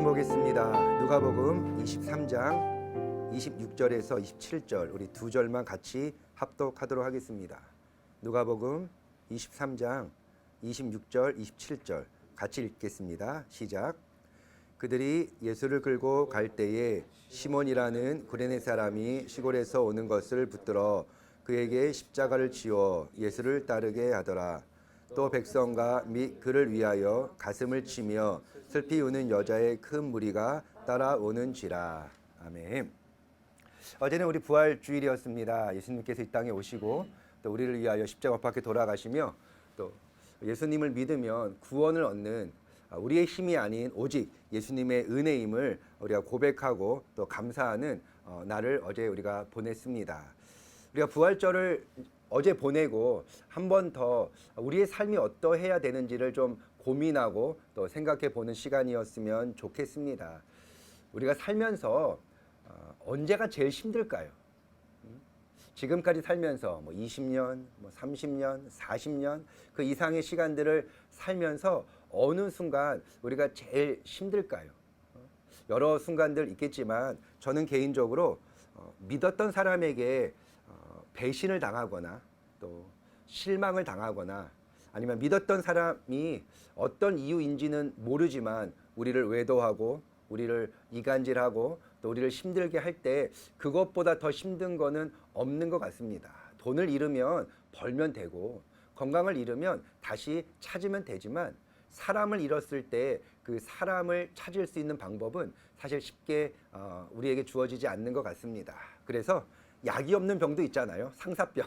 말씀 보겠습니다. 누가복음 23장 26절에서 27절 우리 두 절만 같이 합독하도록 하겠습니다. 누가복음 23장 26절 27절 같이 읽겠습니다. 시작. 그들이 예수를 끌고 갈 때에 시몬이라는 구레네 사람이 시골에서 오는 것을 붙들어 그에게 십자가를 지워 예수를 따르게 하더라. 또 백성과 및 그를 위하여 가슴을 치며 슬피 우는 여자의 큰 무리가 따라오는지라. 아멘. 어제는 우리 부활주일이었습니다. 예수님께서 이 땅에 오시고 또 우리를 위하여 십자가 밖에 돌아가시며 또 예수님을 믿으면 구원을 얻는 우리의 힘이 아닌 오직 예수님의 은혜임을 우리가 고백하고 또 감사하는 날을 어제 우리가 보냈습니다. 우리가 부활절을 어제 보내고 한 번 더 우리의 삶이 어떠해야 되는지를 좀 고민하고 또 생각해 보는 시간이었으면 좋겠습니다. 우리가 살면서 언제가 제일 힘들까요? 지금까지 살면서 20년, 30년, 40년 그 이상의 시간들을 살면서 어느 순간 우리가 제일 힘들까요? 여러 순간들 있겠지만 저는 개인적으로 믿었던 사람에게 배신을 당하거나 또 실망을 당하거나 아니면 믿었던 사람이 어떤 이유인지는 모르지만 우리를 외도하고 우리를 이간질하고 또 우리를 힘들게 할 때 그것보다 더 힘든 거는 없는 것 같습니다. 돈을 잃으면 벌면 되고 건강을 잃으면 다시 찾으면 되지만 사람을 잃었을 때 그 사람을 찾을 수 있는 방법은 사실 쉽게 우리에게 주어지지 않는 것 같습니다. 그래서 약이 없는 병도 있잖아요. 상사병.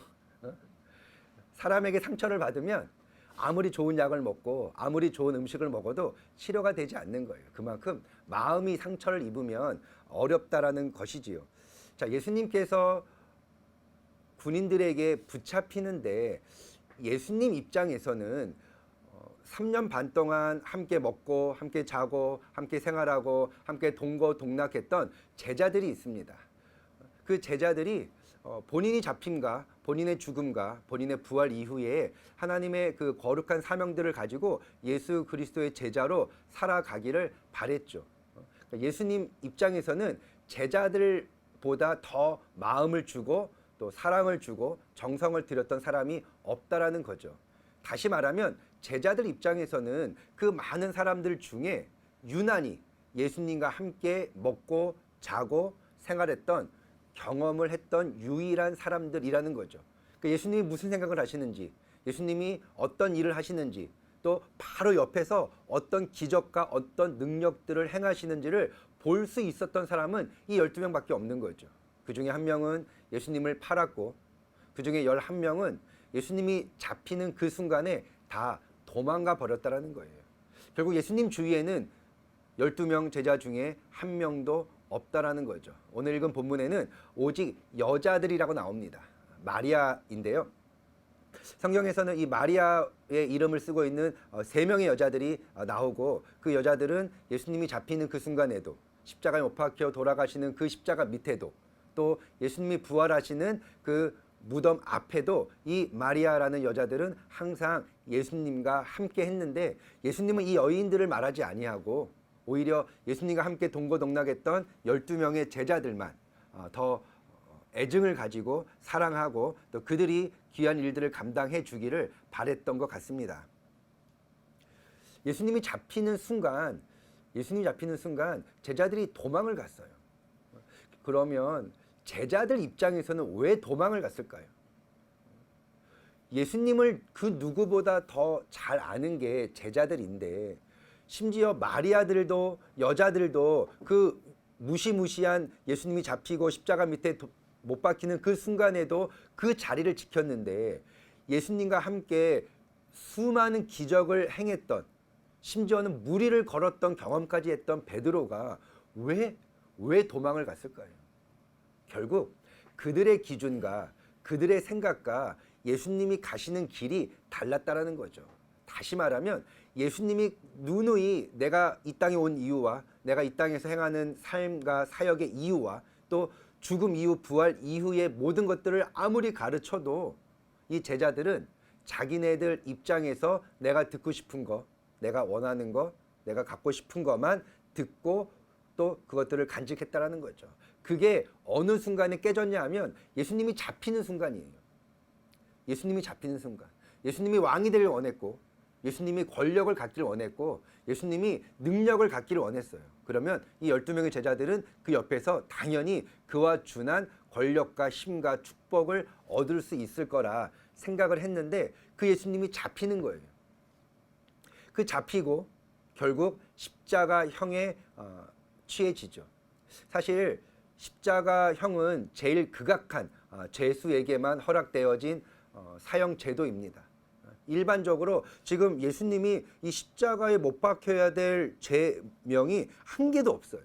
사람에게 상처를 받으면 아무리 좋은 약을 먹고 아무리 좋은 음식을 먹어도 치료가 되지 않는 거예요. 그만큼 마음이 상처를 입으면 어렵다라는 것이지요. 자, 예수님께서 군인들에게 붙잡히는데 예수님 입장에서는 3년 반 동안 함께 먹고 함께 자고 함께 생활하고 함께 동거동락했던 제자들이 있습니다. 그 제자들이 본인이 잡힘과 본인의 죽음과 본인의 부활 이후에 하나님의 그 거룩한 사명들을 가지고 예수 그리스도의 제자로 살아가기를 바랬죠. 예수님 입장에서는 제자들보다 더 마음을 주고 또 사랑을 주고 정성을 들였던 사람이 없다라는 거죠. 다시 말하면 제자들 입장에서는 그 많은 사람들 중에 유난히 예수님과 함께 먹고 자고 생활했던 경험을 했던 유일한 사람들이라는 거죠. 그러니까 예수님이 무슨 생각을 하시는지, 예수님이 어떤 일을 하시는지, 또 바로 옆에서 어떤 기적과 어떤 능력들을 행하시는지를 볼 수 있었던 사람은 이 12명밖에 없는 거죠. 그 중에 한 명은 예수님을 팔았고 그 중에 11명은 예수님이 잡히는 그 순간에 다 도망가 버렸다는 거예요. 결국 예수님 주위에는 12명 제자 중에 한 명도 없다라는 거죠. 오늘 읽은 본문에는 오직 여자들이라고 나옵니다. 마리아인데요. 성경에서는 이 마리아의 이름을 쓰고 있는 3명의 여자들이 나오고 그 여자들은 예수님이 잡히는 그 순간에도 십자가에 못 박혀 돌아가시는 그 십자가 밑에도 또 예수님이 부활하시는 그 무덤 앞에도 이 마리아라는 여자들은 항상 예수님과 함께 했는데 예수님은 이 여인들을 말하지 아니하고 오히려 예수님과 함께 동거동락했던 12명의 제자들만 더 애증을 가지고 사랑하고 또 그들이 귀한 일들을 감당해 주기를 바랬던 것 같습니다. 예수님이 잡히는 순간 제자들이 도망을 갔어요. 그러면 제자들 입장에서는 왜 도망을 갔을까요? 예수님을 그 누구보다 더 잘 아는 게 제자들인데 심지어 마리아들도 여자들도 그 무시무시한 예수님이 잡히고 십자가 밑에 못 박히는 그 순간에도 그 자리를 지켰는데 예수님과 함께 수많은 기적을 행했던 심지어는 무리를 걸었던 경험까지 했던 베드로가 왜 도망을 갔을까요? 결국 그들의 기준과 그들의 생각과 예수님이 가시는 길이 달랐다라는 거죠. 다시 말하면 예수님이 누누이 내가 이 땅에 온 이유와 내가 이 땅에서 행하는 삶과 사역의 이유와 또 죽음 이후 부활 이후의 모든 것들을 아무리 가르쳐도 이 제자들은 자기네들 입장에서 내가 듣고 싶은 거, 내가 원하는 거, 내가 갖고 싶은 것만 듣고 또 그것들을 간직했다라는 거죠. 그게 어느 순간에 깨졌냐 하면 예수님이 잡히는 순간이에요. 예수님이 잡히는 순간. 예수님이 왕이 되길 원했고, 예수님이 권력을 갖기를 원했고, 예수님이 능력을 갖기를 원했어요. 그러면 이 12명의 제자들은 그 옆에서 당연히 그와 준한 권력과 힘과 축복을 얻을 수 있을 거라 생각을 했는데, 그 예수님이 잡히는 거예요. 그 잡히고 결국 십자가형에 취해지죠. 사실 십자가형은 제일 극악한 죄수에게만 허락되어진 사형 제도입니다. 일반적으로 지금 예수님이 이 십자가에 못 박혀야 될 죄명이 한 개도 없어요.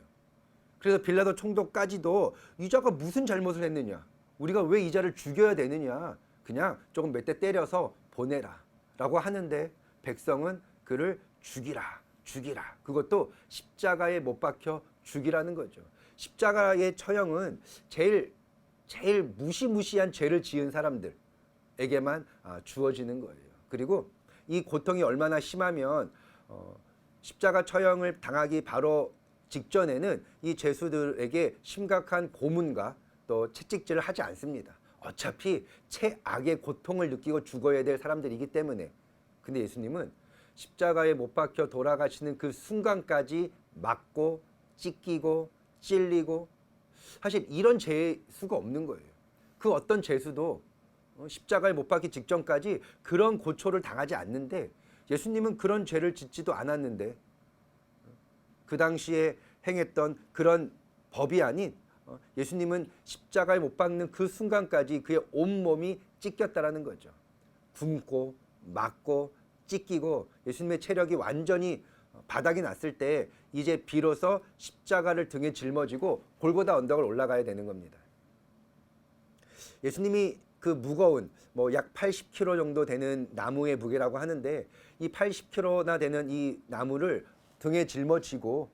그래서 빌라도 총독까지도 이 자가 무슨 잘못을 했느냐, 우리가 왜 이 자를 죽여야 되느냐, 그냥 조금 몇 대 때려서 보내라 라고 하는데, 백성은 그를 죽이라 죽이라, 그것도 십자가에 못 박혀 죽이라는 거죠. 십자가의 처형은 제일 무시무시한 죄를 지은 사람들에게만 주어지는 거예요. 그리고 이 고통이 얼마나 심하면 십자가 처형을 당하기 바로 직전에는 이 죄수들에게 심각한 고문과 또 채찍질을 하지 않습니다. 어차피 최악의 고통을 느끼고 죽어야 될 사람들이기 때문에. 근데 예수님은 십자가에 못 박혀 돌아가시는 그 순간까지 맞고 찢기고 찔리고, 사실 이런 죄수가 없는 거예요. 그 어떤 죄수도 십자가에 못 박기 직전까지 그런 고초를 당하지 않는데, 예수님은 그런 죄를 짓지도 않았는데, 그 당시에 행했던 그런 법이 아닌 예수님은 십자가에 못 박는 그 순간까지 그의 온몸이 찢겼다라는 거죠. 굶고 맞고 찢기고 예수님의 체력이 완전히 바닥이 났을 때 이제 비로소 십자가를 등에 짊어지고 골고다 언덕을 올라가야 되는 겁니다. 예수님이 그 무거운 약 80kg 정도 되는 나무의 무게라고 하는데, 이 80kg나 되는 이 나무를 등에 짊어지고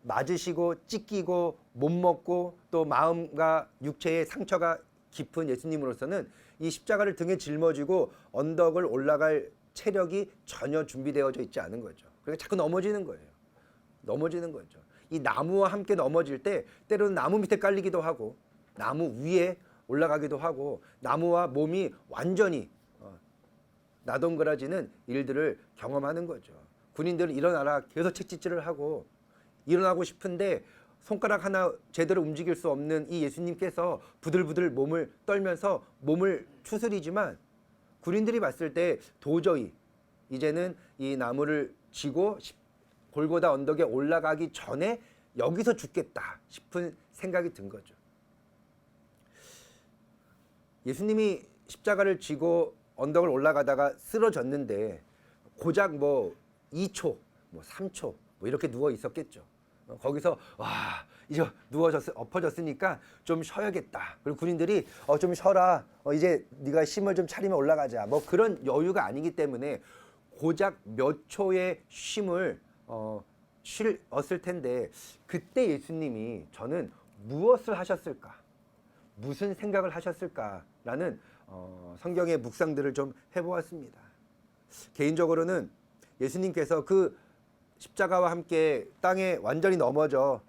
맞으시고 찢기고 못 먹고 또 마음과 육체의 상처가 깊은 예수님으로서는 이 십자가를 등에 짊어지고 언덕을 올라갈 체력이 전혀 준비되어져 있지 않은 거죠. 그러니까 자꾸 넘어지는 거예요. 넘어지는 거죠. 이 나무와 함께 넘어질 때 때로는 나무 밑에 깔리기도 하고 나무 위에 올라가기도 하고 나무와 몸이 완전히 나동그라지는 일들을 경험하는 거죠. 군인들은 일어나라 계속 채찍질을 하고, 일어나고 싶은데 손가락 하나 제대로 움직일 수 없는 이 예수님께서 부들부들 몸을 떨면서 몸을 추스리지만, 군인들이 봤을 때 도저히 이제는 이 나무를 쥐고 골고다 언덕에 올라가기 전에 여기서 죽겠다 싶은 생각이 든 거죠. 예수님이 십자가를 쥐고 언덕을 올라가다가 쓰러졌는데 고작 2초, 3초 이렇게 누워 있었겠죠. 거기서 와, 이제 엎어졌으니까 좀 쉬어야겠다. 그리고 군인들이 좀 쉬어라. 이제 네가 힘을 좀 차리면 올라가자. 그런 여유가 아니기 때문에 고작 몇 초의 쉼을 쉬었을 텐데, 그때 예수님이 저는 무엇을 하셨을까? 무슨 생각을 하셨을까라는 성경의 묵상들을 좀 해보았습니다. 개인적으로는 예수님께서 그 십자가와 함께 땅에 완전히 넘어져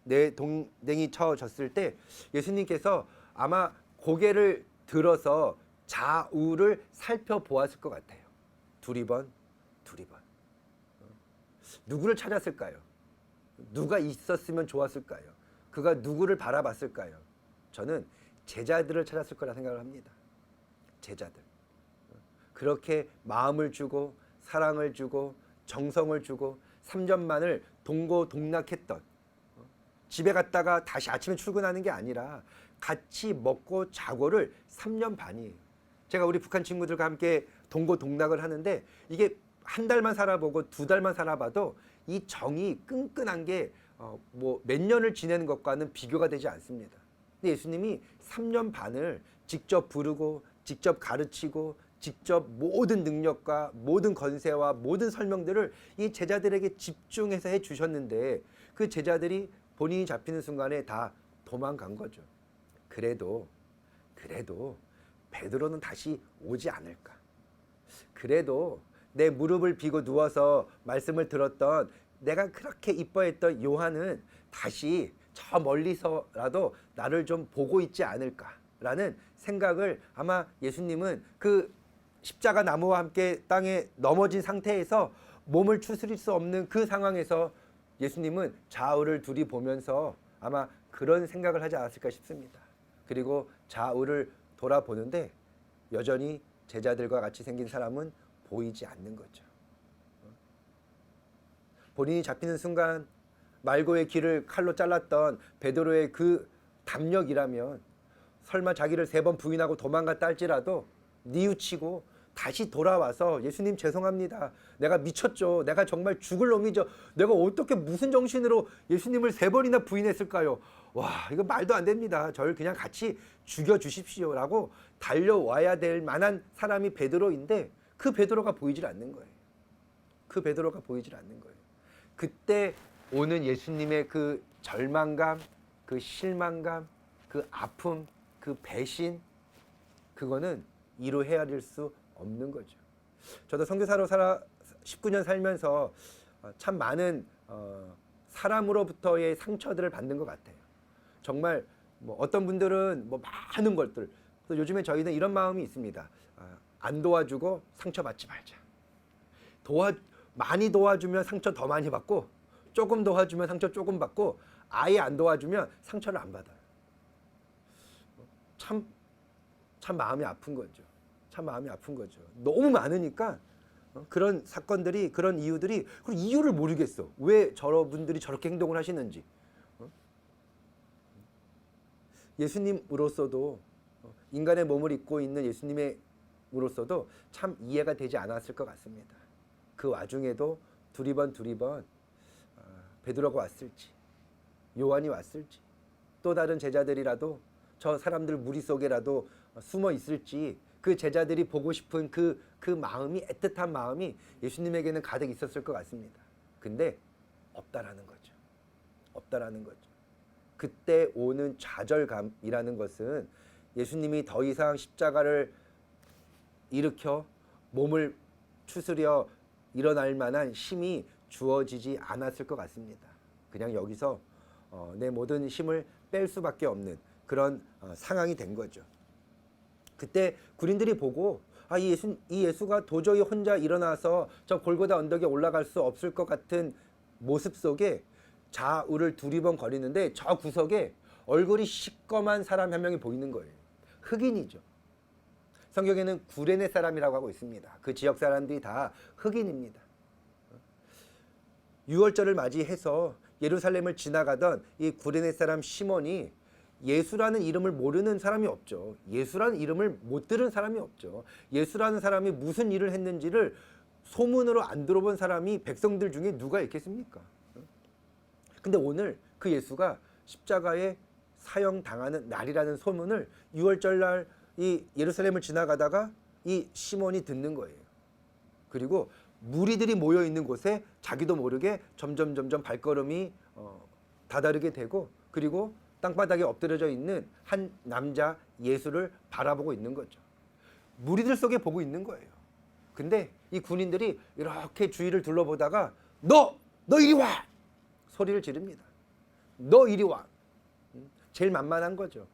내 동댕이 쳐졌을 때 예수님께서 아마 고개를 들어서 좌우를 살펴보았을 것 같아요. 두리번. 누구를 찾았을까요? 누가 있었으면 좋았을까요? 그가 누구를 바라봤을까요? 저는 제자들을 찾았을 거라 생각을 합니다. 제자들. 그렇게 마음을 주고 사랑을 주고 정성을 주고 3년만을 동고동락했던, 집에 갔다가 다시 아침에 출근하는 게 아니라 같이 먹고 자고를 3년 반이에요. 제가 우리 북한 친구들과 함께 동고동락을 하는데 이게 한 달만 살아보고 2달만 살아봐도 이 정이 끈끈한 게 몇 년을 지내는 것과는 비교가 되지 않습니다. 근데 예수님이 3년 반을 직접 부르고 직접 가르치고 직접 모든 능력과 모든 건세와 모든 설명들을 이 제자들에게 집중해서 해주셨는데, 그 제자들이 본인이 잡히는 순간에 다 도망간 거죠. 그래도 베드로는 다시 오지 않을까. 그래도 내 무릎을 비고 누워서 말씀을 들었던 내가 그렇게 이뻐했던 요한은 다시 저 멀리서라도 나를 좀 보고 있지 않을까라는 생각을 아마 예수님은 그 십자가 나무와 함께 땅에 넘어진 상태에서 몸을 추스릴 수 없는 그 상황에서 예수님은 좌우를 둘이 보면서 아마 그런 생각을 하지 않았을까 싶습니다. 그리고 좌우를 돌아보는데 여전히 제자들과 같이 생긴 사람은 보이지 않는 거죠. 본인이 잡히는 순간 말고의 길을 칼로 잘랐던 베드로의 그 담력이라면 설마 자기를 3번 부인하고 도망갔다 할지라도 뉘우치고 다시 돌아와서 예수님 죄송합니다. 내가 미쳤죠. 내가 정말 죽을 놈이죠. 내가 어떻게 무슨 정신으로 예수님을 3번이나 부인했을까요? 와, 이거 말도 안 됩니다. 저를 그냥 같이 죽여주십시오 라고 달려와야 될 만한 사람이 베드로인데 그 베드로가 보이질 않는 거예요. 그 베드로가 보이질 않는 거예요. 그때 오는 예수님의 그 절망감, 그 실망감, 그 아픔, 그 배신, 그거는 이루 헤아릴 수 없는 거죠. 저도 선교사로 19년 살면서 참 많은 사람으로부터의 상처들을 받는 것 같아요. 정말 뭐 어떤 분들은 뭐 많은 것들, 또 요즘에 저희는 이런 마음이 있습니다. 안 도와주고 상처받지 말자. 많이 도와주면 상처 더 많이 받고, 조금 도와주면 상처 조금 받고, 아예 안 도와주면 상처를 안 받아요. 참 마음이 아픈 거죠. 참 마음이 아픈 거죠. 너무 많으니까 그런 사건들이, 그런 이유들이, 그리고 이유를 모르겠어. 왜 저분들이 저렇게 행동을 하시는지. 예수님으로서도, 인간의 몸을 입고 있는 예수님으로서도 참 이해가 되지 않았을 것 같습니다. 그 와중에도 두리번 베드로가 왔을지, 요한이 왔을지, 또 다른 제자들이라도 저 사람들 무리 속에라도 숨어 있을지, 그 제자들이 보고 싶은 그 마음이, 애틋한 마음이 예수님에게는 가득 있었을 것 같습니다. 근데 없다라는 거죠. 없다라는 거죠. 그때 오는 좌절감이라는 것은 예수님이 더 이상 십자가를 일으켜 몸을 추스려 일어날 만한 힘이 주어지지 않았을 것 같습니다. 그냥 여기서 내 모든 힘을 뺄 수밖에 없는 그런 상황이 된 거죠. 그때 군인들이 보고 이 예수가 도저히 혼자 일어나서 저 골고다 언덕에 올라갈 수 없을 것 같은 모습 속에 좌우를 두리번 거리는데 저 구석에 얼굴이 시꺼먼 사람 한 명이 보이는 거예요. 흑인이죠. 성경에는 구레네 사람이라고 하고 있습니다. 그 지역 사람들이 다 흑인입니다. 유월절을 맞이해서 예루살렘을 지나가던 이 구레네 사람 시몬이 예수라는 이름을 모르는 사람이 없죠. 예수라는 이름을 못 들은 사람이 없죠. 예수라는 사람이 무슨 일을 했는지를 소문으로 안 들어본 사람이 백성들 중에 누가 있겠습니까? 근데 오늘 그 예수가 십자가에 사형당하는 날이라는 소문을 유월절 날 이 예루살렘을 지나가다가 이 시몬이 듣는 거예요. 그리고 무리들이 모여 있는 곳에 자기도 모르게 점점 발걸음이 다다르게 되고, 그리고 땅바닥에 엎드려져 있는 한 남자 예수를 바라보고 있는 거죠. 무리들 속에 보고 있는 거예요. 근데 이 군인들이 이렇게 주위를 둘러보다가 너 이리 와! 소리를 지릅니다. 너 이리 와! 제일 만만한 거죠.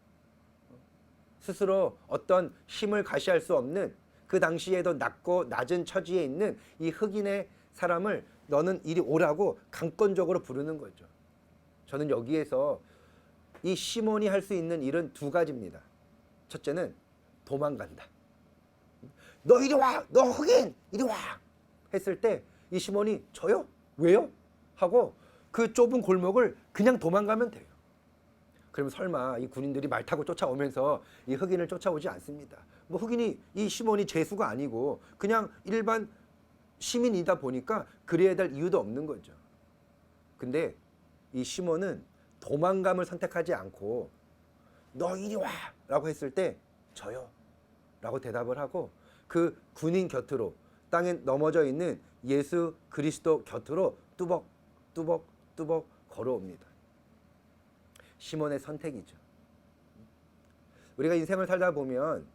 스스로 어떤 힘을 가시할 수 없는, 그 당시에도 낮고 낮은 처지에 있는 이 흑인의 사람을 너는 이리 오라고 강권적으로 부르는 거죠. 저는 여기에서 이 시몬이 할 수 있는 일은 2가지입니다. 첫째는 도망간다. 너 이리 와! 너 흑인! 이리 와! 했을 때 이 시몬이 저요? 왜요? 하고 그 좁은 골목을 그냥 도망가면 돼요. 그러면 설마 이 군인들이 말 타고 쫓아오면서 이 흑인을 쫓아오지 않습니다. 뭐 흑인이, 이 시몬이 죄수가 아니고 그냥 일반 시민이다 보니까 그래야 될 이유도 없는 거죠. 근데 이 시몬은 도망감을 선택하지 않고 너 이리 와! 라고 했을 때 저요! 라고 대답을 하고 그 군인 곁으로, 땅에 넘어져 있는 예수 그리스도 곁으로 뚜벅 걸어옵니다. 시몬의 선택이죠. 우리가 인생을 살다 보면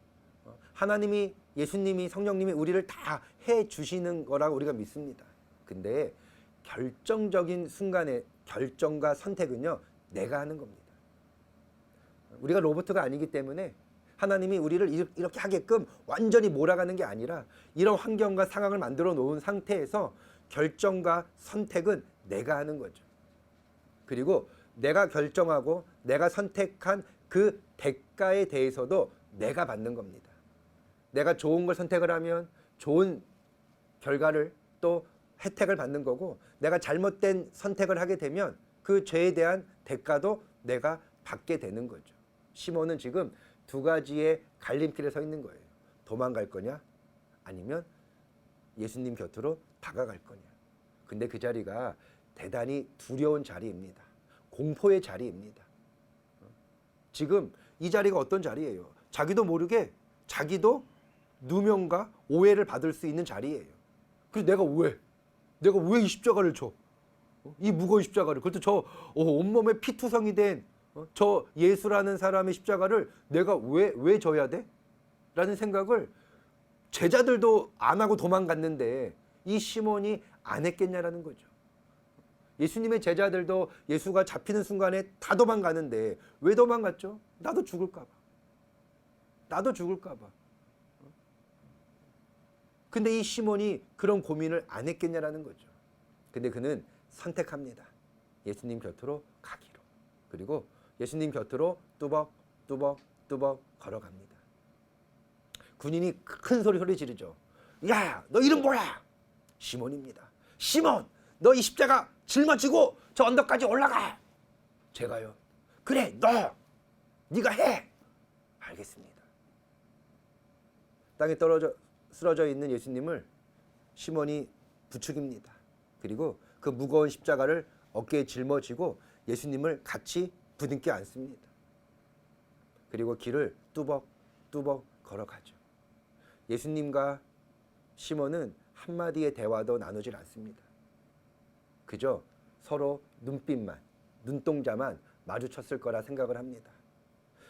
하나님이, 예수님이, 성령님이 우리를 다 해주시는 거라고 우리가 믿습니다. 근데 결정적인 순간의 결정과 선택은요, 내가 하는 겁니다. 우리가 로봇가 아니기 때문에 하나님이 우리를 이렇게 하게끔 완전히 몰아가는 게 아니라 이런 환경과 상황을 만들어 놓은 상태에서 결정과 선택은 내가 하는 거죠. 그리고 내가 결정하고 내가 선택한 그 대가에 대해서도 내가 받는 겁니다. 내가 좋은 걸 선택을 하면 좋은 결과를 또 혜택을 받는 거고, 내가 잘못된 선택을 하게 되면 그 죄에 대한 대가도 내가 받게 되는 거죠. 시몬은 지금 두 가지의 갈림길에 서 있는 거예요. 도망갈 거냐, 아니면 예수님 곁으로 다가갈 거냐. 근데 그 자리가 대단히 두려운 자리입니다. 공포의 자리입니다. 지금 이 자리가 어떤 자리예요? 자기도 모르게 자기도 누명과 오해를 받을 수 있는 자리예요. 그래서 내가 왜 이 십자가를 줘? 이 무거운 십자가를. 그것도 저 온몸에 피투성이 된 저 예수라는 사람의 십자가를 내가 왜 져야 돼? 라는 생각을 제자들도 안 하고 도망갔는데 이 시몬이 안 했겠냐라는 거죠. 예수님의 제자들도 예수가 잡히는 순간에 다 도망가는데 왜 도망갔죠? 나도 죽을까 봐. 근데 이 시몬이 그런 고민을 안 했겠냐라는 거죠. 근데 그는 선택합니다. 예수님 곁으로 가기로. 그리고 예수님 곁으로 뚜벅 걸어갑니다. 군인이 큰 소리 지르죠. 야, 너 이름 뭐야? 시몬입니다. 시몬, 너 이 십자가 짊어지고 저 언덕까지 올라가. 제가요? 그래, 네가 해. 알겠습니다. 땅에 쓰러져 있는 예수님을 시몬이 부축입니다. 그리고 그 무거운 십자가를 어깨에 짊어지고 예수님을 같이 부둥켜 안습니다. 그리고 길을 뚜벅 걸어가죠. 예수님과 시몬은 한마디의 대화도 나누질 않습니다. 그저 서로 눈동자만 마주쳤을 거라 생각을 합니다.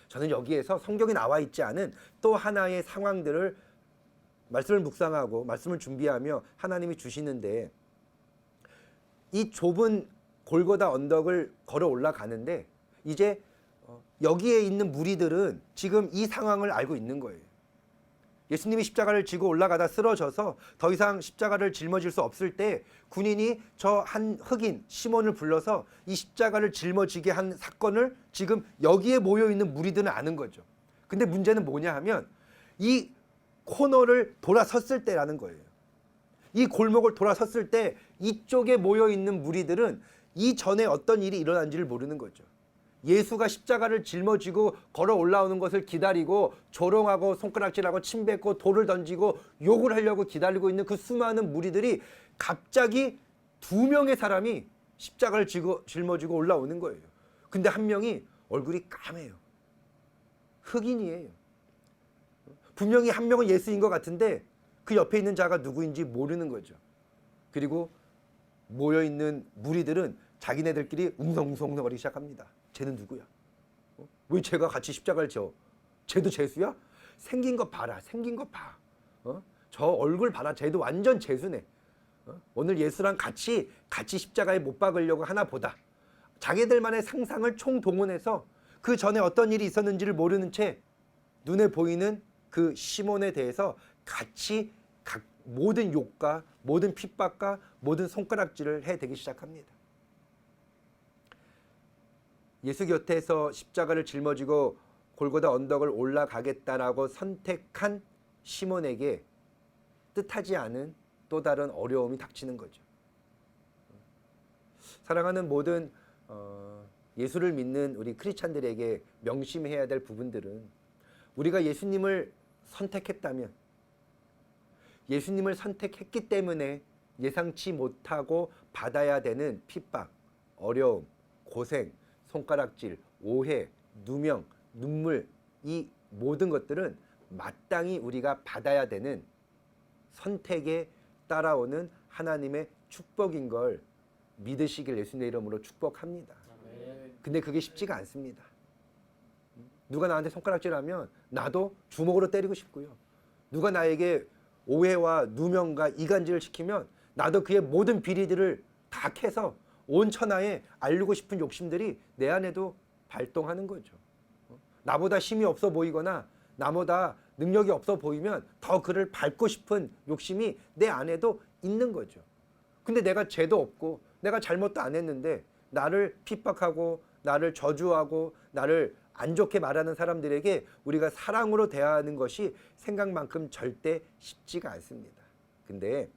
저는 여기에서 성경에 나와 있지 않은 또 하나의 상황들을 말씀을 묵상하고 말씀을 준비하며 하나님이 주시는데, 이 좁은 골고다 언덕을 걸어 올라가는데 이제 여기에 있는 무리들은 지금 이 상황을 알고 있는 거예요. 예수님이 십자가를 지고 올라가다 쓰러져서 더 이상 십자가를 짊어질 수 없을 때 군인이 저 한 흑인 시몬을 불러서 이 십자가를 짊어지게 한 사건을 지금 여기에 모여있는 무리들은 아는 거죠. 근데 문제는 뭐냐 하면 이 코너를 돌아섰을 때라는 거예요. 이 골목을 돌아섰을 때 이쪽에 모여있는 무리들은 이전에 어떤 일이 일어난지를 모르는 거죠. 예수가 십자가를 짊어지고 걸어 올라오는 것을 기다리고 조롱하고 손가락질하고 침 뱉고 돌을 던지고 욕을 하려고 기다리고 있는 그 수많은 무리들이 갑자기 두 명의 사람이 십자가를 짊어지고 올라오는 거예요. 근데 한 명이 얼굴이 까매요. 흑인이에요. 분명히 한 명은 예수인 것 같은데 그 옆에 있는 자가 누구인지 모르는 거죠. 그리고 모여있는 무리들은 자기네들끼리 웅성웅성거리기 시작합니다. 쟤는 누구야? 왜 쟤가 같이 십자가를 져? 쟤도 죄수야? 생긴 거 봐라. 생긴 거 봐. 저 얼굴 봐라. 쟤도 완전 죄수네. 오늘 예수랑 같이 십자가에 못 박으려고 하나 보다. 자기들만의 상상을 총동원해서 그 전에 어떤 일이 있었는지를 모르는 채 눈에 보이는 그 시몬에 대해서 같이 모든 욕과 모든 핍박과 모든 손가락질을 해대기 시작합니다. 예수 곁에서 십자가를 짊어지고 골고다 언덕을 올라가겠다라고 선택한 시몬에게 뜻하지 않은 또 다른 어려움이 닥치는 거죠. 사랑하는 모든 예수를 믿는 우리 크리스찬들에게 명심해야 될 부분들은, 우리가 예수님을 선택했다면, 예수님을 선택했기 때문에 예상치 못하고 받아야 되는 핍박, 어려움, 고생, 손가락질, 오해, 누명, 눈물, 이 모든 것들은 마땅히 우리가 받아야 되는 선택에 따라오는 하나님의 축복인 걸 믿으시길 예수님의 이름으로 축복합니다. 근데 그게 쉽지가 않습니다. 누가 나한테 손가락질하면 나도 주먹으로 때리고 싶고요. 누가 나에게 오해와 누명과 이간질을 시키면 나도 그의 모든 비리들을 다 캐서 온 천하에 알리고 싶은 욕심들이 내 안에도 발동하는 거죠. 나보다 힘이 없어 보이거나 나보다 능력이 없어 보이면 더 그를 밟고 싶은 욕심이 내 안에도 있는 거죠. 근데 내가 죄도 없고 내가 잘못도 안 했는데 나를 핍박하고 나를 저주하고 나를 안 좋게 말하는 사람들에게 우리가 사랑으로 대하는 것이 생각만큼 절대 쉽지가 않습니다. 근데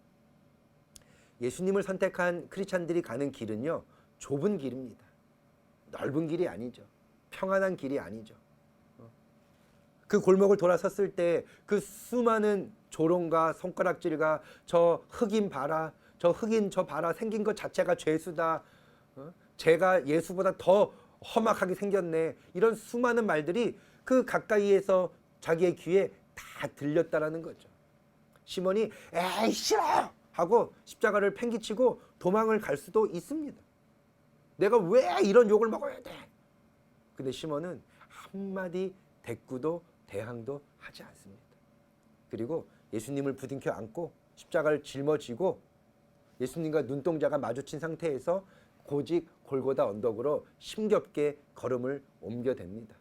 예수님을 선택한 크리스찬들이 가는 길은요, 좁은 길입니다. 넓은 길이 아니죠. 평안한 길이 아니죠. 그 골목을 돌아섰을 때 그 수많은 조롱과 손가락질과 저 흑인 봐라, 저 흑인 저 봐라, 생긴 것 자체가 죄수다, 제가 예수보다 더 험악하게 생겼네, 이런 수많은 말들이 그 가까이에서 자기의 귀에 다 들렸다라는 거죠. 시몬이 에이 싫어 하고 십자가를 팽개치고 도망을 갈 수도 있습니다. 내가 왜 이런 욕을 먹어야 돼? 근데 시몬은 한마디 대꾸도 대항도 하지 않습니다. 그리고 예수님을 부둥켜 안고 십자가를 짊어지고 예수님과 눈동자가 마주친 상태에서 고직 골고다 언덕으로 힘겹게 걸음을 옮겨댑니다.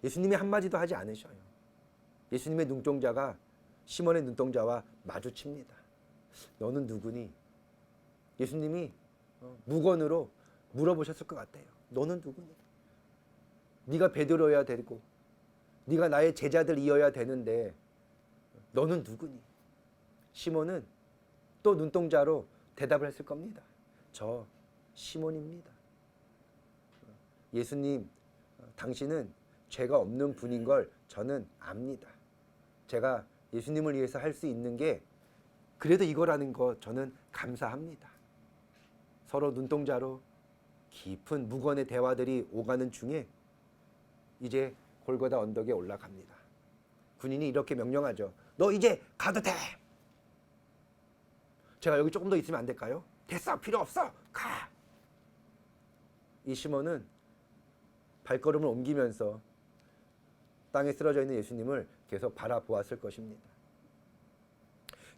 예수님이 한마디도 하지 않으셔요. 예수님의 눈동자가 시몬의 눈동자와 마주칩니다. 너는 누구니? 예수님이 무건으로 물어보셨을 것 같아요. 너는 누구니? 네가 베드로여야 되고 네가 나의 제자들이어야 되는데 너는 누구니? 시몬은 또 눈동자로 대답을 했을 겁니다. 저 시몬입니다. 예수님, 당신은 죄가 없는 분인 걸 저는 압니다. 제가 예수님을 위해서 할 수 있는 게 그래도 이거라는 거 저는 감사합니다. 서로 눈동자로 깊은 무건의 대화들이 오가는 중에 이제 골고다 언덕에 올라갑니다. 군인이 이렇게 명령하죠. 너 이제 가도 돼. 제가 여기 조금 더 있으면 안 될까요? 됐어, 필요 없어, 가. 이 시몬은 발걸음을 옮기면서 땅에 쓰러져 있는 예수님을 계속 바라보았을 것입니다.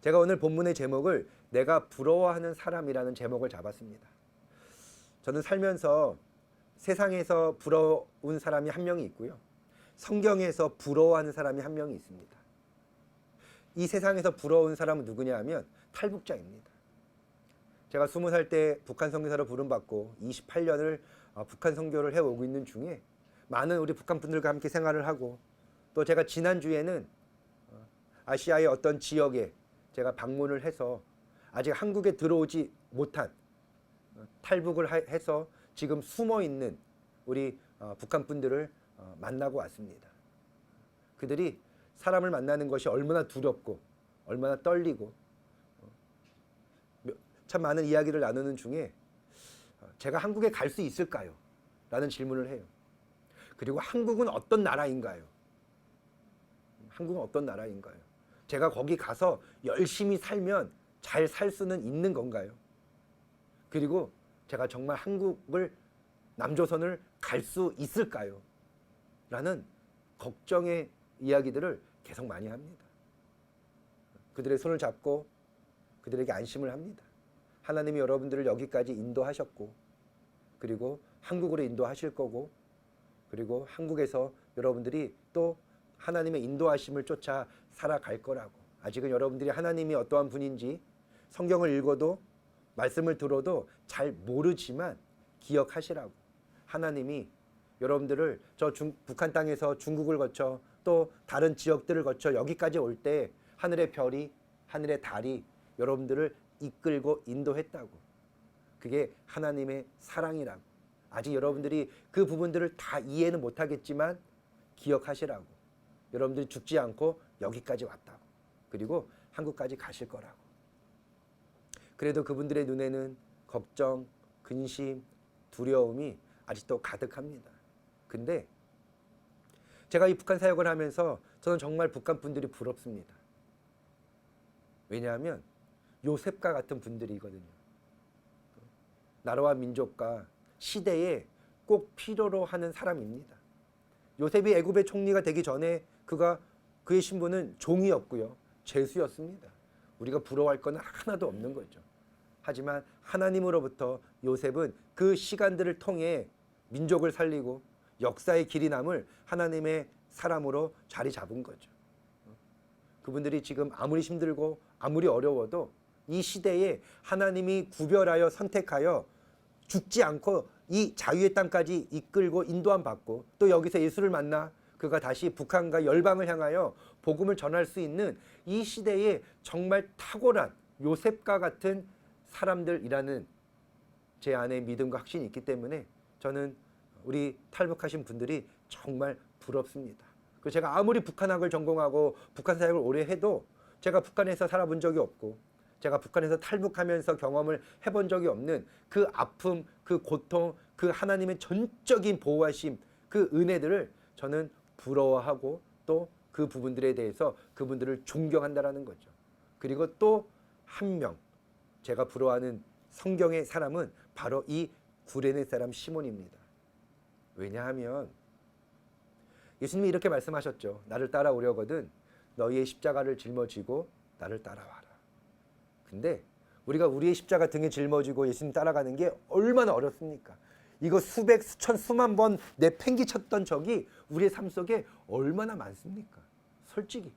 제가 오늘 본문의 제목을 내가 부러워하는 사람이라는 제목을 잡았습니다. 저는 살면서 세상에서 부러운 사람이 한 명이 있고요, 성경에서 부러워하는 사람이 한 명이 있습니다. 이 세상에서 부러운 사람은 누구냐 하면 탈북자입니다. 제가 20살 때 북한 선교사로 부름받고 28년을 북한 선교를 해오고 있는 중에 많은 우리 북한 분들과 함께 생활을 하고, 또 제가 지난주에는 아시아의 어떤 지역에 제가 방문을 해서 아직 한국에 들어오지 못한 탈북을 해서 지금 숨어있는 우리 북한 분들을 만나고 왔습니다. 그들이 사람을 만나는 것이 얼마나 두렵고 얼마나 떨리고 참 많은 이야기를 나누는 중에 제가 한국에 갈 수 있을까요? 라는 질문을 해요. 그리고 한국은 어떤 나라인가요? 한국은 어떤 나라인가요? 제가 거기 가서 열심히 살면 잘 살 수는 있는 건가요? 그리고 제가 정말 한국을, 남조선을 갈 수 있을까요? 라는 걱정의 이야기들을 계속 많이 합니다. 그들의 손을 잡고 그들에게 안심을 합니다. 하나님이 여러분들을 여기까지 인도하셨고, 그리고 한국으로 인도하실 거고, 그리고 한국에서 여러분들이 또 하나님의 인도하심을 쫓아 살아갈 거라고. 아직은 여러분들이 하나님이 어떠한 분인지 성경을 읽어도 말씀을 들어도 잘 모르지만 기억하시라고. 하나님이 여러분들을 저 북한 땅에서 중국을 거쳐 또 다른 지역들을 거쳐 여기까지 올 때 하늘의 별이, 하늘의 달이 여러분들을 이끌고 인도했다고. 그게 하나님의 사랑이라고. 아직 여러분들이 그 부분들을 다 이해는 못하겠지만 기억하시라고. 여러분들이 죽지 않고 여기까지 왔다고. 그리고 한국까지 가실 거라고. 그래도 그분들의 눈에는 걱정, 근심, 두려움이 아직도 가득합니다. 근데 제가 이 북한 사역을 하면서 저는 정말 북한 분들이 부럽습니다. 왜냐하면 요셉과 같은 분들이거든요. 나라와 민족과 시대에 꼭 필요로 하는 사람입니다. 요셉이 애굽의 총리가 되기 전에 그의 신분은 종이었고요, 죄수였습니다. 우리가 부러워할 건 하나도 없는 거죠. 하지만 하나님으로부터 요셉은 그 시간들을 통해 민족을 살리고 역사의 길이 남을 하나님의 사람으로 자리 잡은 거죠. 그분들이 지금 아무리 힘들고 아무리 어려워도 이 시대에 하나님이 구별하여 선택하여 죽지 않고 이 자유의 땅까지 이끌고 인도함 받고 또 여기서 예수를 만나 그가 다시 북한과 열방을 향하여 복음을 전할 수 있는 이 시대에 정말 탁월한 요셉과 같은 사람들이라는 제 안에 믿음과 확신이 있기 때문에 저는 우리 탈북하신 분들이 정말 부럽습니다. 그리고 제가 아무리 북한학을 전공하고 북한 사역을 오래 해도 제가 북한에서 살아본 적이 없고 제가 북한에서 탈북하면서 경험을 해본 적이 없는 그 아픔, 그 고통, 그 하나님의 전적인 보호하심, 그 은혜들을 저는 부러워하고 또 그 부분들에 대해서 그분들을 존경한다라는 거죠. 그리고 또 한 명 제가 부러워하는 성경의 사람은 바로 이 구레네 사람 시몬입니다. 왜냐하면 예수님이 이렇게 말씀하셨죠. 나를 따라오려거든 너희의 십자가를 짊어지고 나를 따라와라. 근데 우리가 우리의 십자가 등에 짊어지고 예수님 따라가는 게 얼마나 어렵습니까? 이거 수백, 수천, 수만 번 내팽개쳤던 적이 우리의 삶 속에 얼마나 많습니까? 솔직히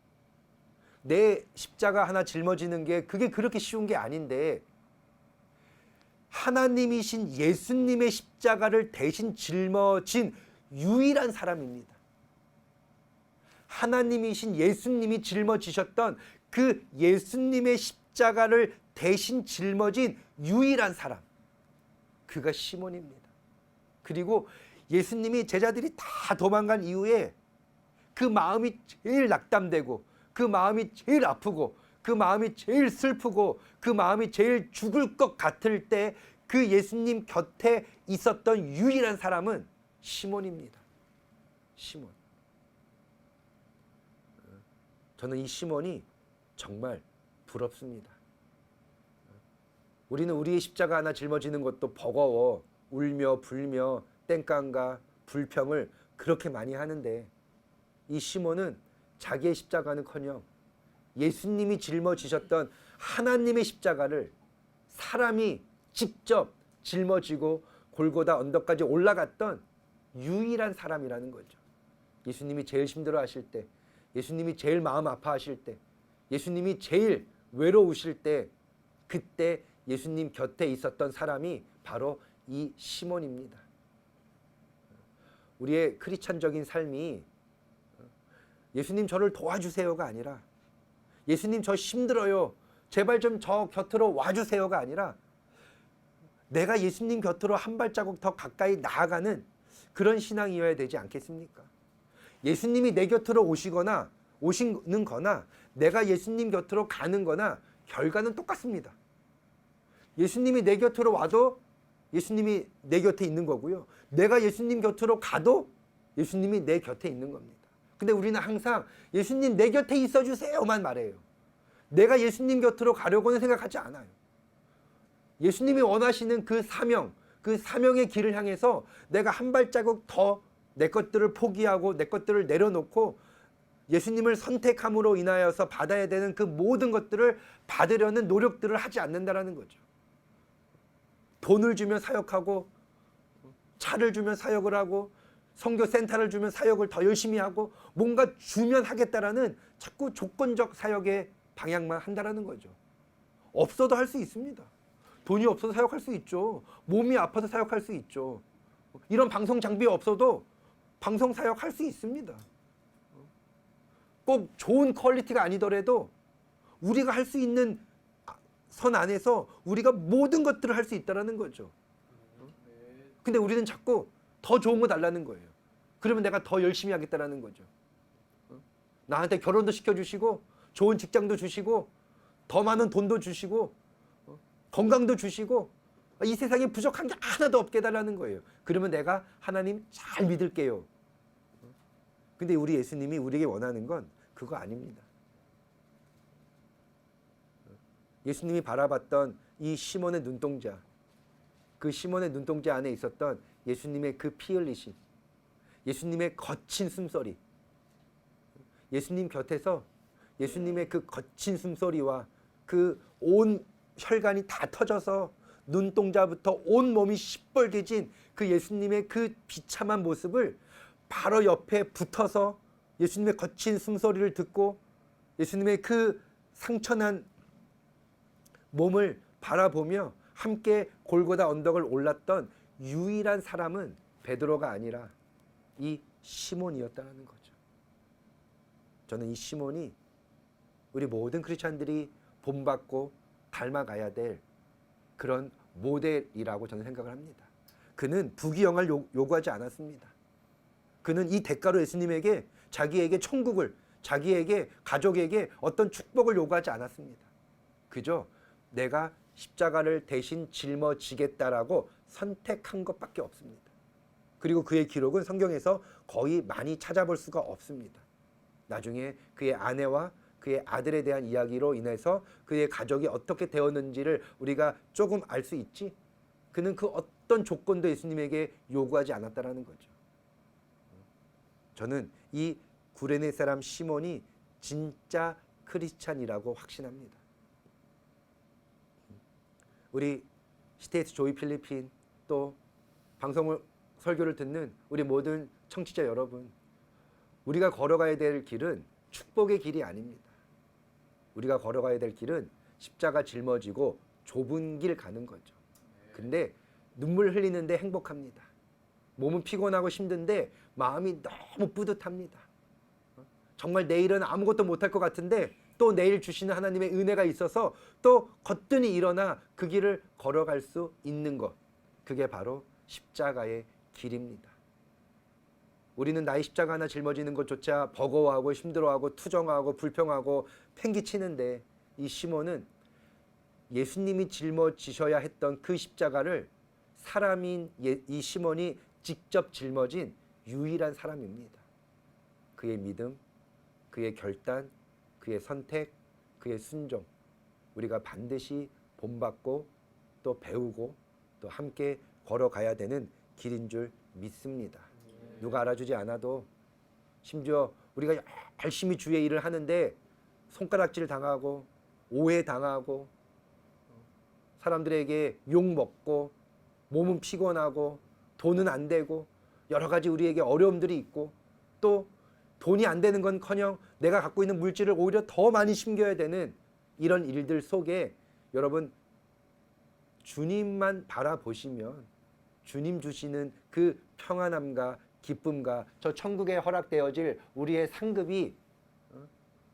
내 십자가 하나 짊어지는 게 그게 그렇게 쉬운 게 아닌데 하나님이신 예수님의 십자가를 대신 짊어진 유일한 사람입니다. 하나님이신 예수님이 짊어지셨던 그 예수님의 십자가를 대신 짊어진 유일한 사람, 그가 시몬입니다. 그리고 예수님이 제자들이 다 도망간 이후에 그 마음이 제일 낙담되고 그 마음이 제일 아프고 그 마음이 제일 슬프고 그 마음이 제일 죽을 것 같을 때 그 예수님 곁에 있었던 유일한 사람은 시몬입니다. 시몬. 저는 이 시몬이 정말 부럽습니다. 우리는 우리의 십자가 하나 짊어지는 것도 버거워 울며 불며 땡깡과 불평을 그렇게 많이 하는데 이 시몬은 자기의 십자가는커녕 예수님이 짊어지셨던 하나님의 십자가를 사람이 직접 짊어지고 골고다 언덕까지 올라갔던 유일한 사람이라는 거죠. 예수님이 제일 힘들어하실 때, 예수님이 제일 마음 아파하실 때, 예수님이 제일 외로우실 때, 그때 예수님 곁에 있었던 사람이 바로 이 시몬입니다. 우리의 크리스찬적인 삶이 예수님 저를 도와주세요가 아니라 예수님 저 힘들어요, 제발 좀 저 곁으로 와주세요가 아니라 내가 예수님 곁으로 한 발자국 더 가까이 나아가는 그런 신앙이어야 되지 않겠습니까? 예수님이 내 곁으로 오시는 거나 내가 예수님 곁으로 가는 거나 결과는 똑같습니다. 예수님이 내 곁으로 와도 예수님이 내 곁에 있는 거고요. 내가 예수님 곁으로 가도 예수님이 내 곁에 있는 겁니다. 근데 우리는 항상 예수님 내 곁에 있어 주세요만 말해요. 내가 예수님 곁으로 가려고는 생각하지 않아요. 예수님이 원하시는 그 사명의 길을 향해서 내가 한 발자국 더 내 것들을 포기하고 내 것들을 내려놓고 예수님을 선택함으로 인하여서 받아야 되는 그 모든 것들을 받으려는 노력들을 하지 않는다라는 거죠. 돈을 주면 사역하고 차를 주면 사역을 하고 선교센터를 주면 사역을 더 열심히 하고 뭔가 주면 하겠다라는 자꾸 조건적 사역의 방향만 한다라는 거죠. 없어도 할 수 있습니다. 돈이 없어도 사역할 수 있죠. 몸이 아파서 사역할 수 있죠. 이런 방송 장비 없어도 방송 사역할 수 있습니다. 꼭 좋은 퀄리티가 아니더라도 우리가 할 수 있는 선 안에서 우리가 모든 것들을 할 수 있다는 거죠. 근데 우리는 자꾸 더 좋은 거 달라는 거예요. 그러면 내가 더 열심히 하겠다는 거죠. 나한테 결혼도 시켜주시고 좋은 직장도 주시고 더 많은 돈도 주시고 건강도 주시고 이 세상에 부족한 게 하나도 없게 해달라는 거예요. 그러면 내가 하나님 잘 믿을게요. 근데 우리 예수님이 우리에게 원하는 건 그거 아닙니다. 예수님이 바라봤던 이 시몬의 눈동자, 그 시몬의 눈동자 안에 있었던 예수님의 그 피 흘리심, 예수님의 거친 숨소리, 예수님 곁에서 예수님의 그 거친 숨소리와 그 온 혈관이 다 터져서 눈동자부터 온 몸이 시뻘개진 그 예수님의 그 비참한 모습을 바로 옆에 붙어서 예수님의 거친 숨소리를 듣고 예수님의 그 상처난 몸을 바라보며 함께 골고다 언덕을 올랐던 유일한 사람은 베드로가 아니라 이 시몬이었다는 거죠. 저는 이 시몬이 우리 모든 크리스찬들이 본받고 닮아가야 될 그런 모델이라고 저는 생각을 합니다. 그는 부귀영화를 요구하지 않았습니다. 그는 이 대가로 예수님에게 자기에게 천국을, 자기에게 가족에게 어떤 축복을 요구하지 않았습니다. 그저 내가 십자가를 대신 짊어지겠다라고 선택한 것밖에 없습니다. 그리고 그의 기록은 성경에서 거의 많이 찾아볼 수가 없습니다. 나중에 그의 아내와 그의 아들에 대한 이야기로 인해서 그의 가족이 어떻게 되었는지를 우리가 조금 알 수 있지. 그는 그 어떤 조건도 예수님에게 요구하지 않았다라는 거죠. 저는 이 구레네 사람 시몬이 진짜 크리스찬이라고 확신합니다. 우리 시테이트 조이 필리핀 또 방송을 설교를 듣는 우리 모든 청취자 여러분, 우리가 걸어가야 될 길은 축복의 길이 아닙니다. 우리가 걸어가야 될 길은 십자가 짊어지고 좁은 길 가는 거죠. 근데 눈물 흘리는데 행복합니다. 몸은 피곤하고 힘든데 마음이 너무 뿌듯합니다. 정말 내일은 아무것도 못할 것 같은데 또 내일 주시는 하나님의 은혜가 있어서 또 거뜬히 일어나 그 길을 걸어갈 수 있는 것, 그게 바로 십자가의 길입니다. 우리는 나의 십자가 하나 짊어지는 것조차 버거워하고 힘들어하고 투정하고 불평하고 팽기치는데 이 시몬은 예수님이 짊어지셔야 했던 그 십자가를 사람인 이 시몬이 직접 짊어진 유일한 사람입니다. 그의 믿음, 그의 결단, 그의 선택, 그의 순종, 우리가 반드시 본받고 또 배우고 또 함께 걸어가야 되는 길인 줄 믿습니다. 누가 알아주지 않아도 심지어 우리가 열심히 주의 일을 하는데 손가락질 당하고 오해 당하고 사람들에게 욕먹고 몸은 피곤하고 돈은 안 되고 여러 가지 우리에게 어려움들이 있고 또 돈이 안 되는 건커녕 내가 갖고 있는 물질을 오히려 더 많이 심겨야 되는 이런 일들 속에 여러분 주님만 바라보시면 주님 주시는 그 평안함과 기쁨과 저 천국에 허락되어질 우리의 상급이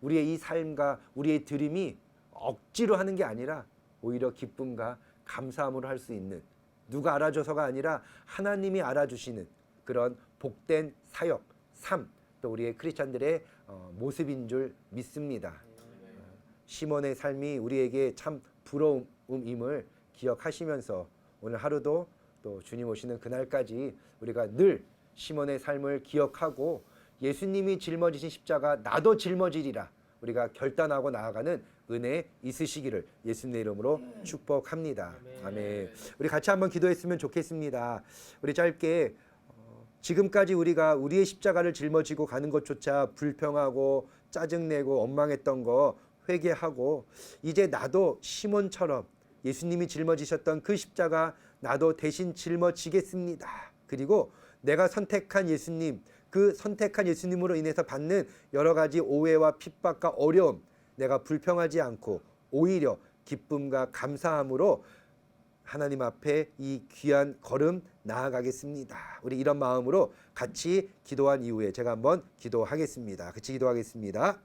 우리의 이 삶과 우리의 드림이 억지로 하는 게 아니라 오히려 기쁨과 감사함으로 할 수 있는 누가 알아줘서가 아니라 하나님이 알아주시는 그런 복된 사역, 삶, 또 우리의 크리스찬들의 모습인 줄 믿습니다. 시몬의 삶이 우리에게 참 부러움임을 기억하시면서 오늘 하루도 또 주님 오시는 그날까지 우리가 늘 시몬의 삶을 기억하고 예수님이 짊어지신 십자가 나도 짊어지리라 우리가 결단하고 나아가는 은혜 있으시기를 예수님의 이름으로 축복합니다. 아멘. 우리 같이 한번 기도했으면 좋겠습니다. 우리 짧게 지금까지 우리가 우리의 십자가를 짊어지고 가는 것조차 불평하고 짜증내고 원망했던 거 회개하고 이제 나도 시몬처럼 예수님이 짊어지셨던 그 십자가 나도 대신 짊어지겠습니다. 그리고 내가 선택한 예수님, 그 선택한 예수님으로 인해서 받는 여러 가지 오해와 핍박과 어려움 내가 불평하지 않고 오히려 기쁨과 감사함으로 하나님 앞에 이 귀한 걸음 나아가겠습니다. 우리 이런 마음으로 같이 기도한 이후에 제가 한번 기도하겠습니다. 같이 기도하겠습니다.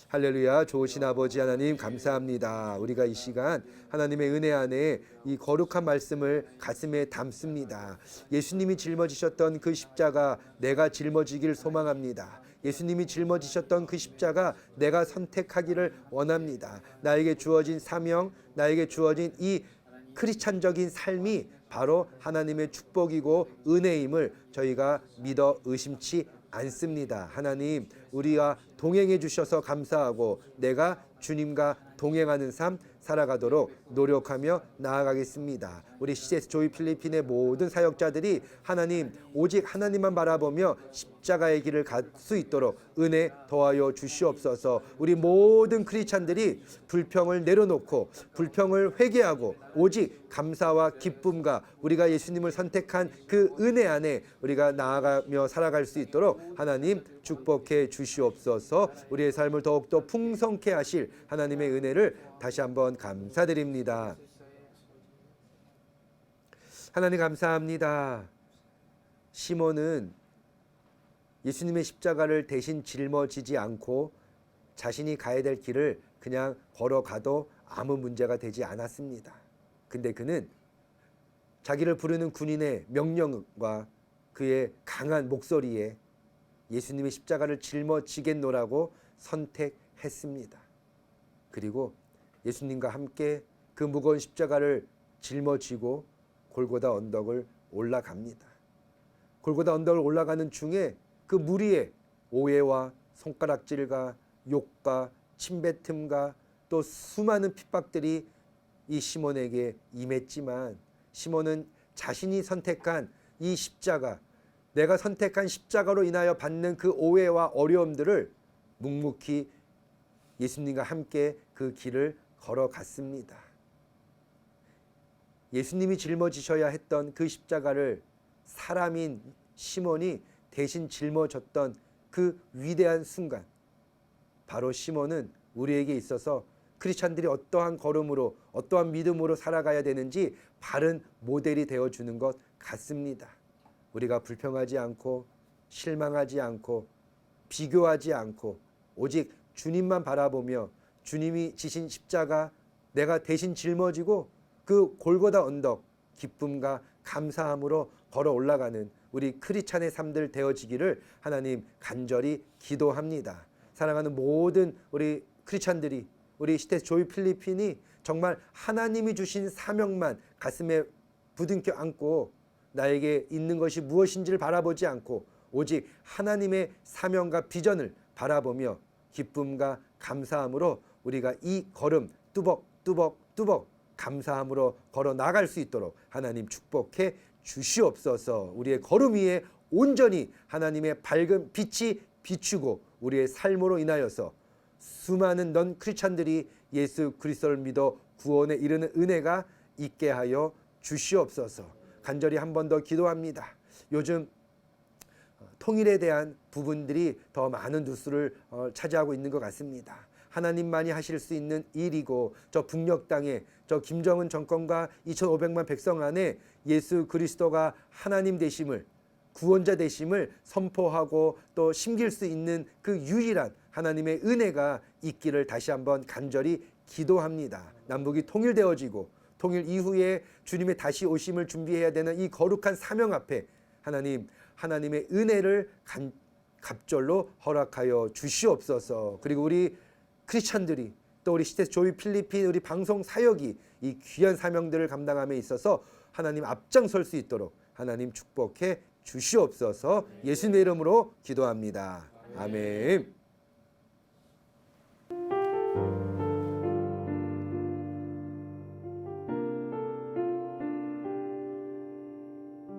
할렐루야. 좋으신 아버지 하나님 감사합니다. 우리가 이 시간 하나님의 은혜 안에 이 거룩한 말씀을 가슴에 담습니다. 예수님이 짊어지셨던 그 십자가 내가 짊어지길 소망합니다. 예수님이 짊어지셨던 그 십자가 내가 선택하기를 원합니다. 나에게 주어진 사명, 나에게 주어진 이 크리스찬적인 삶이 바로 하나님의 축복이고 은혜임을 저희가 믿어 의심치 않습니다. 하나님, 우리와 동행해 주셔서 감사하고 내가 주님과 동행하는 삶 살아가도록 노력하며 나아가겠습니다. 우리 CS 조이 필리핀의 모든 사역자들이 하나님 오직 하나님만 바라보며 십자가의 길을 갈 수 있도록 은혜 더하여 주시옵소서. 우리 모든 크리스찬들이 불평을 내려놓고 불평을 회개하고 오직 감사와 기쁨과 우리가 예수님을 선택한 그 은혜 안에 우리가 나아가며 살아갈 수 있도록 하나님 축복해 주시옵소서. 우리의 삶을 더욱더 풍성케 하실 하나님의 은혜를 다시 한번 감사드립니다. 하나님 감사합니다. 시몬은 예수님의 십자가를 대신 짊어지지 않고 자신이 가야 될 길을 그냥 걸어가도 아무 문제가 되지 않았습니다. 근데 그는 자기를 부르는 군인의 명령과 그의 강한 목소리에 예수님의 십자가를 짊어지겠노라고 선택했습니다. 그리고 예수님과 함께 그 무거운 십자가를 짊어지고 골고다 언덕을 올라갑니다. 골고다 언덕을 올라가는 중에 그 무리의 오해와 손가락질과 욕과 침뱉음과 또 수많은 핍박들이 이 시몬에게 임했지만 시몬은 자신이 선택한 이 십자가, 내가 선택한 십자가로 인하여 받는 그 오해와 어려움들을 묵묵히 예수님과 함께 그 길을 걸어갔습니다. 예수님이 짊어지셔야 했던 그 십자가를 사람인 시몬이 대신 짊어졌던 그 위대한 순간, 바로 시몬은 우리에게 있어서 크리스찬들이 어떠한 걸음으로 어떠한 믿음으로 살아가야 되는지 바른 모델이 되어주는 것 같습니다. 우리가 불평하지 않고 실망하지 않고 비교하지 않고 오직 주님만 바라보며 주님이 지신 십자가 내가 대신 짊어지고 그 골고다 언덕 기쁨과 감사함으로 걸어 올라가는 우리 크리스찬의 삶들 되어지기를 하나님 간절히 기도합니다. 사랑하는 모든 우리 크리스찬들이 우리 시테스 조이 필리핀이 정말 하나님이 주신 사명만 가슴에 부둥켜 안고 나에게 있는 것이 무엇인지를 바라보지 않고 오직 하나님의 사명과 비전을 바라보며 기쁨과 감사함으로 우리가 이 걸음 뚜벅뚜벅 감사함으로 걸어 나갈 수 있도록 하나님 축복해 주시옵소서. 우리의 걸음 위에 온전히 하나님의 밝은 빛이 비추고 우리의 삶으로 인하여서 수많은 넌 크리스찬들이 예수 그리스도를 믿어 구원에 이르는 은혜가 있게 하여 주시옵소서. 간절히 한 번 더 기도합니다. 요즘 통일에 대한 부분들이 더 많은 뉴스를 차지하고 있는 것 같습니다. 하나님만이 하실 수 있는 일이고 저 북녘 땅에 저 김정은 정권과 2,500만 백성 안에 예수 그리스도가 하나님 되심을 구원자 되심을 선포하고 또 심길 수 있는 그 유일한 하나님의 은혜가 있기를 다시 한번 간절히 기도합니다. 남북이 통일되어지고 통일 이후에 주님의 다시 오심을 준비해야 되는 이 거룩한 사명 앞에 하나님의 은혜를 갑절로 허락하여 주시옵소서. 그리고 우리 크리스찬들이 또 우리 시테스 조이 필리핀 우리 방송 사역이 이 귀한 사명들을 감당함에 있어서 하나님 앞장설 수 있도록 하나님 축복해 주시옵소서. 예수님의 이름으로 기도합니다. 아멘.